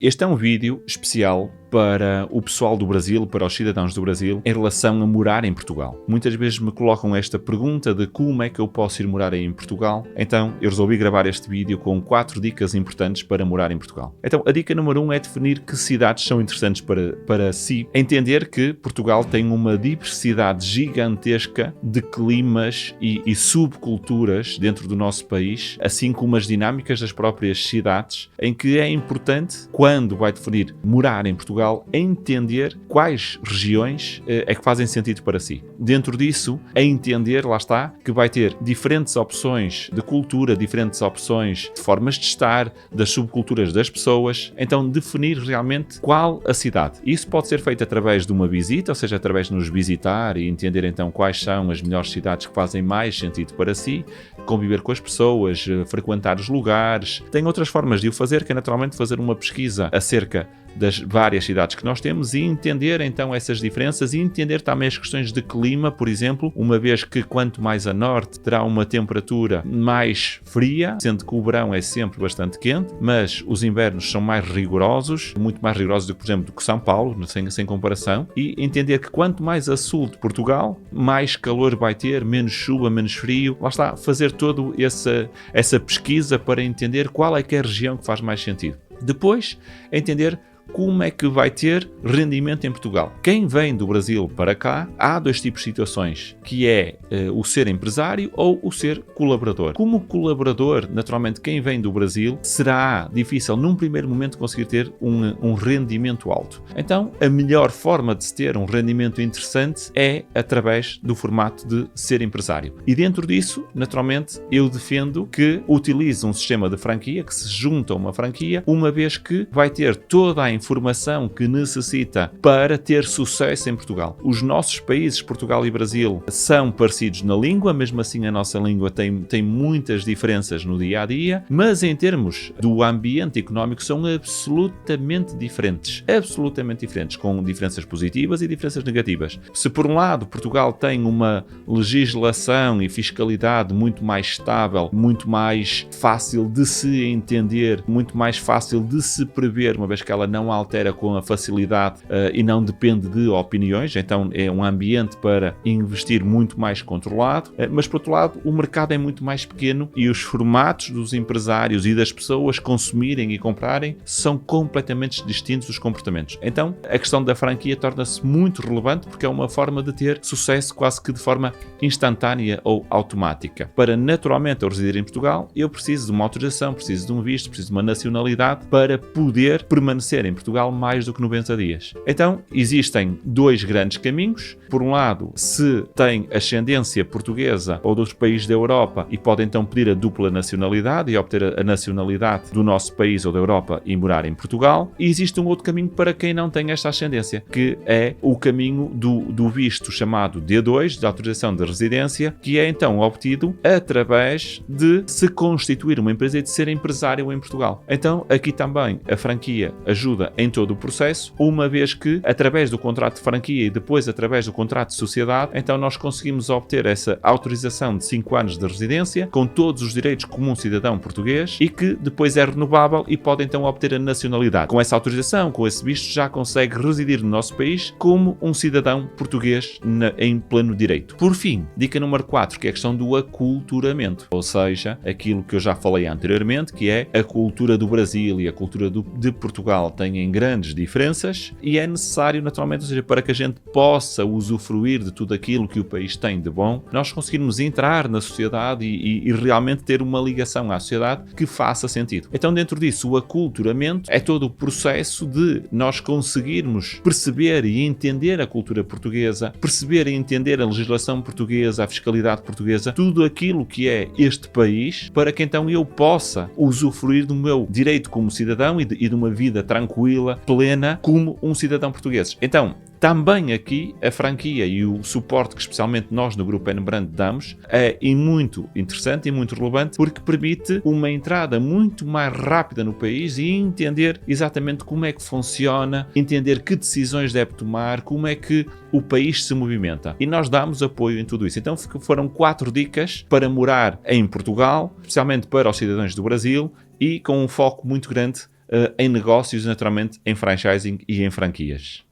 Este é um vídeo especial para o pessoal do Brasil, para os cidadãos do Brasil, em relação a morar em Portugal. Muitas vezes me colocam esta pergunta de como é que eu posso ir morar aí em Portugal. Então eu resolvi gravar este vídeo com 4 dicas importantes para morar em Portugal. Então a dica número 1 é definir que cidades são interessantes para si. Entender que Portugal tem uma diversidade gigantesca de climas e subculturas dentro do nosso país, assim como as dinâmicas das próprias cidades, em que é importante, quando vai definir morar em Portugal, entender quais regiões é que fazem sentido para si. Dentro disso, entender, lá está, que vai ter diferentes opções de cultura, diferentes opções de formas de estar, das subculturas das pessoas. Então, definir realmente qual a cidade. Isso pode ser feito através de uma visita, ou seja, através de nos visitar e entender então quais são as melhores cidades que fazem mais sentido para si, conviver com as pessoas, frequentar os lugares. Tem outras formas de o fazer, que é naturalmente fazer uma pesquisa acerca das várias cidades que nós temos e entender então essas diferenças e entender também as questões de clima, por exemplo, uma vez que quanto mais a norte terá uma temperatura mais fria, sendo que o verão é sempre bastante quente, mas os invernos são mais rigorosos, muito mais rigorosos do que, por exemplo, do que São Paulo, sem comparação, e entender que quanto mais a sul de Portugal, mais calor vai ter, menos chuva, menos frio. Lá está, fazer toda essa pesquisa para entender qual é que é a região que faz mais sentido. Depois, entender como é que vai ter rendimento em Portugal. Quem vem do Brasil para cá, há 2 tipos de situações, que é o ser empresário ou o ser colaborador. Como colaborador, naturalmente, quem vem do Brasil, será difícil num primeiro momento conseguir ter um rendimento alto. Então, a melhor forma de se ter um rendimento interessante é através do formato de ser empresário. E dentro disso, naturalmente, eu defendo que utilize um sistema de franquia, que se junta a uma franquia, uma vez que vai ter toda a informação que necessita para ter sucesso em Portugal. Os nossos países, Portugal e Brasil, são parecidos na língua, mesmo assim a nossa língua tem muitas diferenças no dia a dia, mas em termos do ambiente económico são absolutamente diferentes, com diferenças positivas e diferenças negativas. Se por um lado Portugal tem uma legislação e fiscalidade muito mais estável, muito mais fácil de se entender, muito mais fácil de se prever, uma vez que ela não altera com a facilidade e não depende de opiniões, então é um ambiente para investir muito mais controlado, mas por outro lado o mercado é muito mais pequeno e os formatos dos empresários e das pessoas consumirem e comprarem são completamente distintos dos comportamentos. Então a questão da franquia torna-se muito relevante porque é uma forma de ter sucesso quase que de forma instantânea ou automática. Para naturalmente eu residir em Portugal, eu preciso de uma autorização, preciso de um visto, preciso de uma nacionalidade para poder permanecer em Portugal mais do que 90 dias. Então, existem 2 grandes caminhos. Por um lado, se tem ascendência portuguesa ou dos países da Europa e pode então pedir a dupla nacionalidade e obter a nacionalidade do nosso país ou da Europa e morar em Portugal. E existe um outro caminho para quem não tem esta ascendência, que é o caminho do visto chamado D2, de autorização de residência, que é então obtido através de se constituir uma empresa e de ser empresário em Portugal. Então, aqui também a franquia ajuda em todo o processo, uma vez que, através do contrato de franquia e depois através do contrato de sociedade, então nós conseguimos obter essa autorização de 5 anos de residência, com todos os direitos como um cidadão português e que depois é renovável e pode então obter a nacionalidade. Com essa autorização, com esse visto, já consegue residir no nosso país como um cidadão português em pleno direito. Por fim, dica número 4, que é a questão do aculturamento, ou seja, aquilo que eu já falei anteriormente, que é a cultura do Brasil e a cultura de Portugal têm grandes diferenças e é necessário naturalmente, ou seja, para que a gente possa usufruir de tudo aquilo que o país tem de bom, nós conseguirmos entrar na sociedade e realmente ter uma ligação à sociedade que faça sentido. Então dentro disso o aculturamento é todo o processo de nós conseguirmos perceber e entender a cultura portuguesa, perceber e entender a legislação portuguesa, a fiscalidade portuguesa, tudo aquilo que é este país, para que então eu possa usufruir do meu direito como cidadão e de uma vida tranquila, plena, como um cidadão português. Então, também aqui a franquia e o suporte que especialmente nós no Grupo N-Brand damos é muito interessante e muito relevante porque permite uma entrada muito mais rápida no país e entender exatamente como é que funciona, entender que decisões deve tomar, como é que o país se movimenta. E nós damos apoio em tudo isso. Então foram 4 dicas para morar em Portugal, especialmente para os cidadãos do Brasil e com um foco muito grande em negócios, naturalmente, em franchising e em franquias.